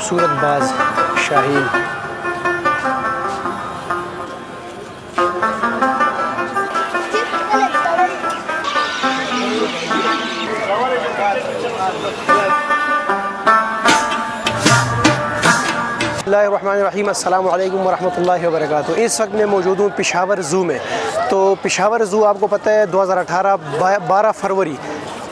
खूबसूरत बाज शाहीन। बिस्मिल्लाहिर्रहमानिर्रहीम, अस्सलामु अलैकुम वरहमतुल्लाहि वबरकातुहू। इस वक्त मैं मौजूद हूँ पेशावर ज़ू में। तो पेशावर ज़ू आपको पता है 2018 12 फरवरी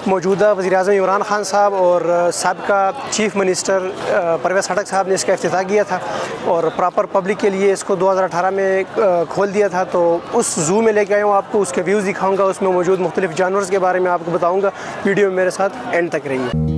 मौजूदा वज़ीर-ए-आज़म इमरान ख़ान साहब और साबिक़ा चीफ़ मिनिस्टर परवेज़ खटक साहब ने इसका इफ्तिताह किया था और प्रॉपर पब्लिक के लिए इसको 2018 में खोल दिया था। तो उस ज़ू में लेके आया हूँ, आपको उसके व्यूज़ दिखाऊँगा, उसमें मौजूद मुख्तलिफ़ जानवर के बारे में आपको बताऊँगा। वीडियो में मेरे साथ एंड तक रहिए।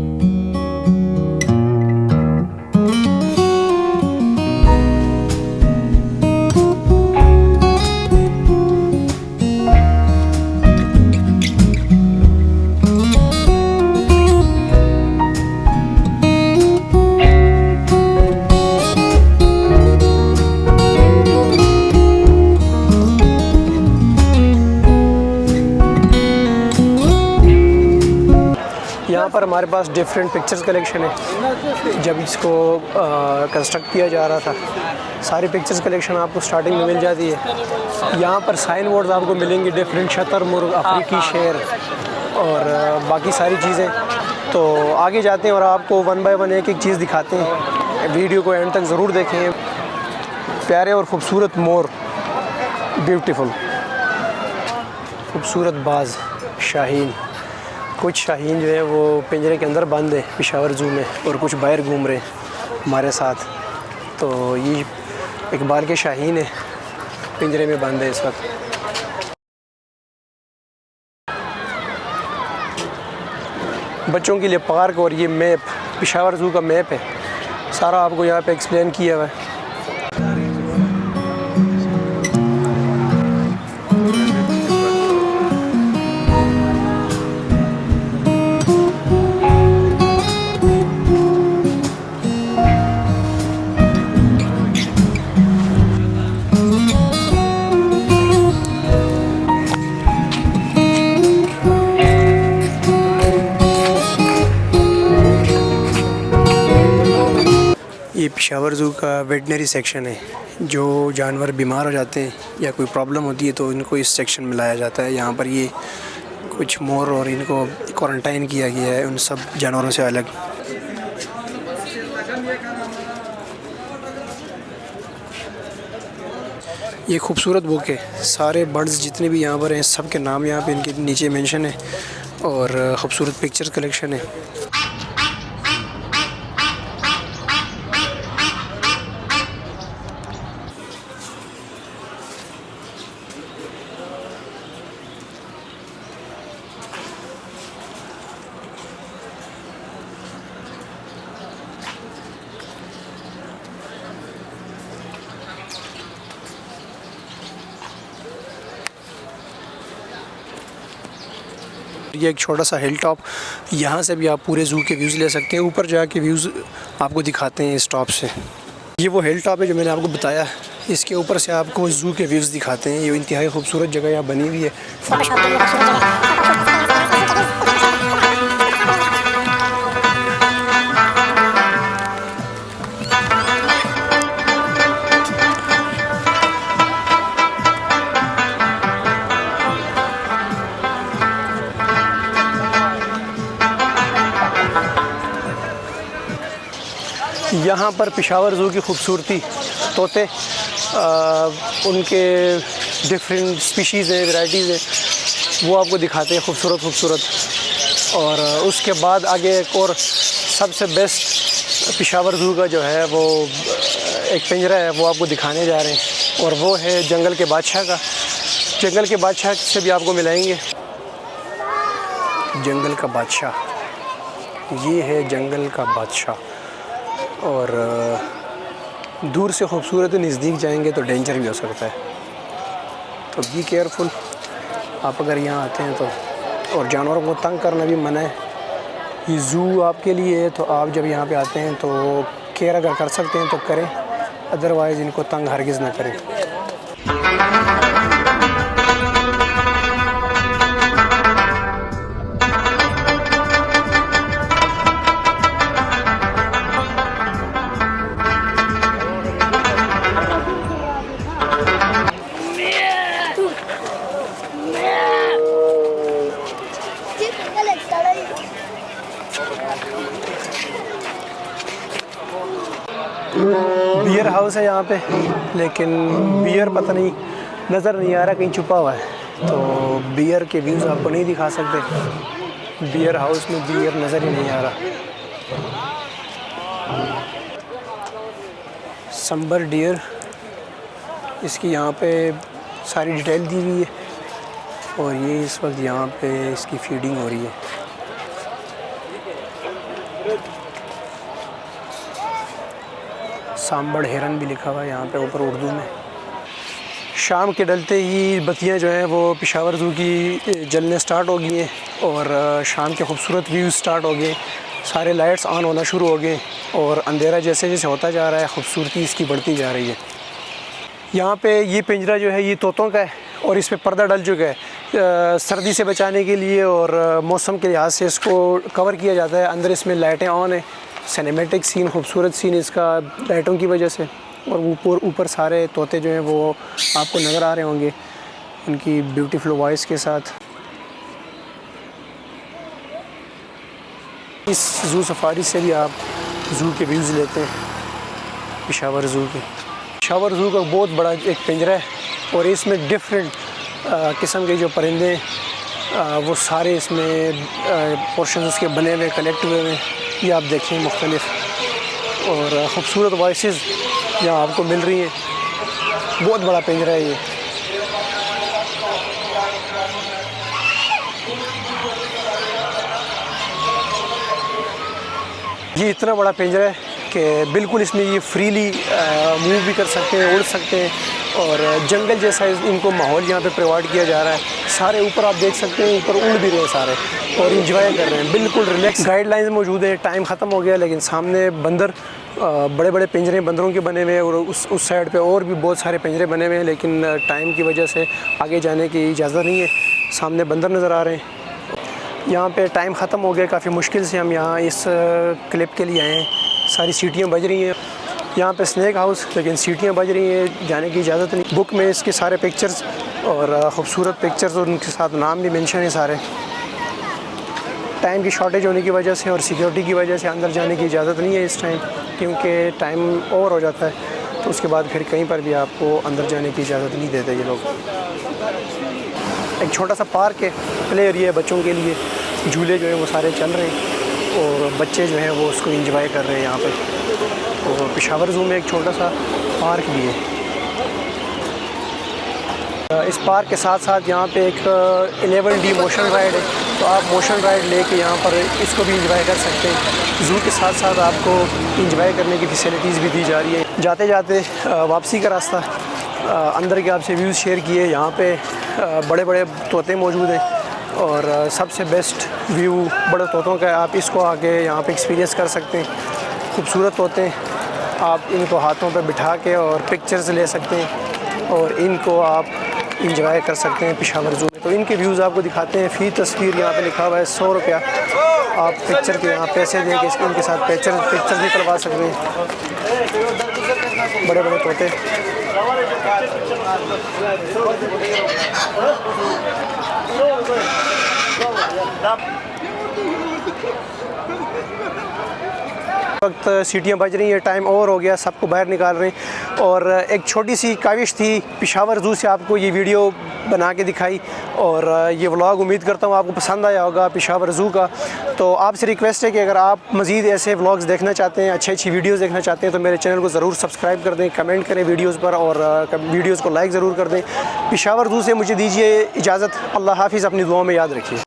यहाँ पर हमारे पास डिफरेंट पिक्चर्स कलेक्शन है। जब इसको कंस्ट्रक्ट किया जा रहा था, सारी पिक्चर्स कलेक्शन आपको स्टार्टिंग में मिल जाती है। यहाँ पर साइन बोर्ड्स आपको मिलेंगे, डिफरेंट शतरमुर्ग, अफ्रीकी शेर और बाकी सारी चीज़ें। तो आगे जाते हैं और आपको वन बाय वन एक एक चीज़ दिखाते हैं। वीडियो को एंड तक ज़रूर देखें। प्यारे और ख़ूबसूरत मोर, ब्यूटीफुल खूबसूरत बाज शाहीन। कुछ शाहीन जो है वो पिंजरे के अंदर बंद है पेशावर ज़ू में और कुछ बाहर घूम रहे हैं हमारे साथ। तो ये इकबाल के शाहीन है, पिंजरे में बंद है इस वक्त। बच्चों के लिए पार्क और ये मैप पेशावर ज़ू का मैप है, सारा आपको यहाँ पे एक्सप्लेन किया हुआ है। ये पेशावर ज़ू का वेटनरी सेक्शन है। जो जानवर बीमार हो जाते हैं या कोई प्रॉब्लम होती है तो इनको इस सेक्शन में लाया जाता है। यहाँ पर ये कुछ मोर और इनको क्वारंटाइन किया गया है उन सब जानवरों से अलग। ये खूबसूरत बुक है, सारे बर्ड्स जितने भी यहाँ पर हैं सब के नाम यहाँ पे इनके नीचे मेंशन है और ख़ूबसूरत पिक्चर कलेक्शन है। ये एक छोटा सा हिल टॉप, यहाँ से भी आप पूरे ज़ू के व्यूज़ ले सकते हैं। ऊपर जाके व्यूज़ आपको दिखाते हैं इस टॉप से। ये वो हिल टॉप है जो मैंने आपको बताया, इसके ऊपर से आपको ज़ू के व्यूज़ दिखाते हैं। ये इंतहाई खूबसूरत जगह यहाँ बनी हुई है। यहाँ पर पेशावर ज़ू की खूबसूरती, तोते, उनके डिफरेंट स्पीशीज़ है, वैराइटीज़ है, वो आपको दिखाते हैं खूबसूरत। और उसके बाद आगे एक और सबसे बेस्ट पेशावर ज़ू का जो है वो एक पिंजरा है, वो आपको दिखाने जा रहे हैं और वो है जंगल के बादशाह का। जंगल के बादशाह से भी आपको मिलाएंगे। जंगल का बादशाह, ये है जंगल का बादशाह। और दूर से खूबसूरत है, नज़दीक जाएंगे तो डेंजर भी हो सकता है, तो बी केयरफुल आप अगर यहाँ आते हैं तो। और जानवरों को तंग करना भी मना है। ये ज़ू आपके लिए है, तो आप जब यहाँ पे आते हैं तो केयर अगर कर सकते हैं तो करें, अदरवाइज़ इनको तंग हरगिज़ ना करें। हाउस है यहाँ पे, लेकिन बियर पता नहीं नज़र नहीं आ रहा, कहीं छुपा हुआ है, तो बियर के व्यूज़ आपको नहीं दिखा सकते। बियर हाउस में बियर नज़र ही नहीं आ रहा। समबर डियर, इसकी यहाँ पे सारी डिटेल दी हुई है और ये इस वक्त यहाँ पे इसकी फीडिंग हो रही है। सांबड़ हिरन भी लिखा हुआ है यहाँ पे ऊपर उर्दू में। शाम के डलते ही बत्तियाँ जो हैं वो पेशावर ज़ू की जलने स्टार्ट हो गई हैं और शाम के खूबसूरत व्यूज़ स्टार्ट हो गए, सारे लाइट्स ऑन होना शुरू हो गए और अंधेरा जैसे जैसे होता जा रहा है खूबसूरती इसकी बढ़ती जा रही है। यहाँ पे ये पिंजरा जो है ये तोतों का है और इस पर पर्दा डल चुका है। सर्दी से बचाने के लिए और मौसम के लिहाज से इसको कवर किया जाता है। अंदर इसमें लाइटें ऑन है, सिनेमैटिक सीन, खूबसूरत सीन इसका लाइटों की वजह से। और ऊपर सारे तोते जो हैं वो आपको नज़र आ रहे होंगे उनकी ब्यूटीफुल वॉइस के साथ। इस ज़ू सफारी से भी आप ज़ू के व्यूज़ लेते हैं पेशावर ज़ू के। पेशावर ज़ू का बहुत बड़ा एक पिंजरा है और इसमें डिफरेंट किस्म के जो परिंदे वो सारे इसमें पोर्शन उसके बने हुए कलेक्ट हुए हैं। ये आप देखें मुख्तलिफ और ख़ूबसूरत वॉइसेस यहाँ आपको मिल रही हैं। बहुत बड़ा पिंजरा है ये। ये इतना बड़ा पिंजरा है कि बिल्कुल इसमें ये फ्रीली मूव भी कर सकते हैं, उड़ सकते हैं और जंगल जैसा इनको माहौल यहाँ पे प्रोवाइड किया जा रहा है। सारे ऊपर आप देख सकते हैं, ऊपर उड़ भी रहे हैं सारे और इंजॉय कर रहे हैं, बिल्कुल रिलैक्स। गाइडलाइंस मौजूद है। टाइम ख़त्म हो गया लेकिन सामने बंदर, बड़े बड़े पिंजरे बंदरों के बने हुए हैं और उस साइड पे और भी बहुत सारे पिंजरे बने हुए हैं, लेकिन टाइम की वजह से आगे जाने की इजाज़त नहीं है। सामने बंदर नज़र आ रहे हैं। यहाँ पे टाइम ख़त्म हो गया, काफ़ी मुश्किल से हम यहाँ इस क्लिप के लिए आए हैं। सारी सीटियाँ बज रही हैं यहाँ पे स्नैक हाउस, लेकिन सीटियाँ बज रही हैं, जाने की इजाज़त नहीं। बुक में इसके सारे पिक्चर्स और ख़ूबसूरत पिक्चर्स और उनके साथ नाम भी मेंशन है सारे। टाइम की शॉर्टेज होने की वजह से और सिक्योरिटी की वजह से अंदर जाने की इजाज़त नहीं है इस टाइम, क्योंकि टाइम ओवर हो जाता है तो उसके बाद फिर कहीं पर भी आपको अंदर जाने की इजाज़त नहीं देते ये लोग। एक छोटा सा पार्क है, प्ले एरिया है बच्चों के लिए, झूले जो है वो सारे चल रहे हैं और बच्चे जो हैं वो उसको एंजॉय कर रहे हैं यहाँ पे। और पेशावर ज़ू में एक छोटा सा पार्क भी है। इस पार्क के साथ साथ यहाँ पे एक 11D मोशन राइड है, तो आप मोशन राइड लेके यहाँ पर इसको भी एंजॉय कर सकते हैं। ज़ू के साथ साथ आपको एंजॉय करने की फैसिलिटीज़ भी दी जा रही है। जाते जाते वापसी का रास्ता, अंदर के आपसे व्यूज़ शेयर किए। यहाँ पे बड़े बड़े तोते मौजूद हैं और सबसे बेस्ट व्यू बड़े तोतों का है। आप इसको आके यहाँ पे एक्सपीरियंस कर सकते हैं। खूबसूरत तोते, आप इनको हाथों पे बिठा के और पिक्चर्स ले सकते हैं और इनको आप इंजॉय कर सकते हैं पेशावर ज़ू में। तो इनके व्यूज़ आपको दिखाते हैं। फ़ी तस्वीर यहाँ पे लिखा हुआ है 100 रुपया। आप पिक्चर के यहाँ पैसे दे के इनके साथ पिक्चर भी करवा सकते हैं। बड़े बड़े तोते। वक्त सीटियाँ बज रही हैं, टाइम ओवर हो गया, सबको बाहर निकाल रहे हैं। और एक छोटी सी काविश थी पेशावर ज़ू से आपको ये वीडियो बना के दिखाई और ये व्लॉग उम्मीद करता हूँ आपको पसंद आया होगा पेशावर ज़ू का। तो आपसे रिक्वेस्ट है कि अगर आप मज़ीद ऐसे व्लॉग्स देखना चाहते हैं, अच्छी वीडियोज़ देखना चाहते हैं तो मेरे चैनल को ज़रूर सब्सक्राइब कर दें, कमेंट करें वीडियोज़ पर और वीडियोज़ को लाइक ज़रूर कर दें। पेशावर ज़ू से मुझे दीजिए इजाज़त। अल्लाह हाफ़िज़, अपनी दुआओं में याद रखिए।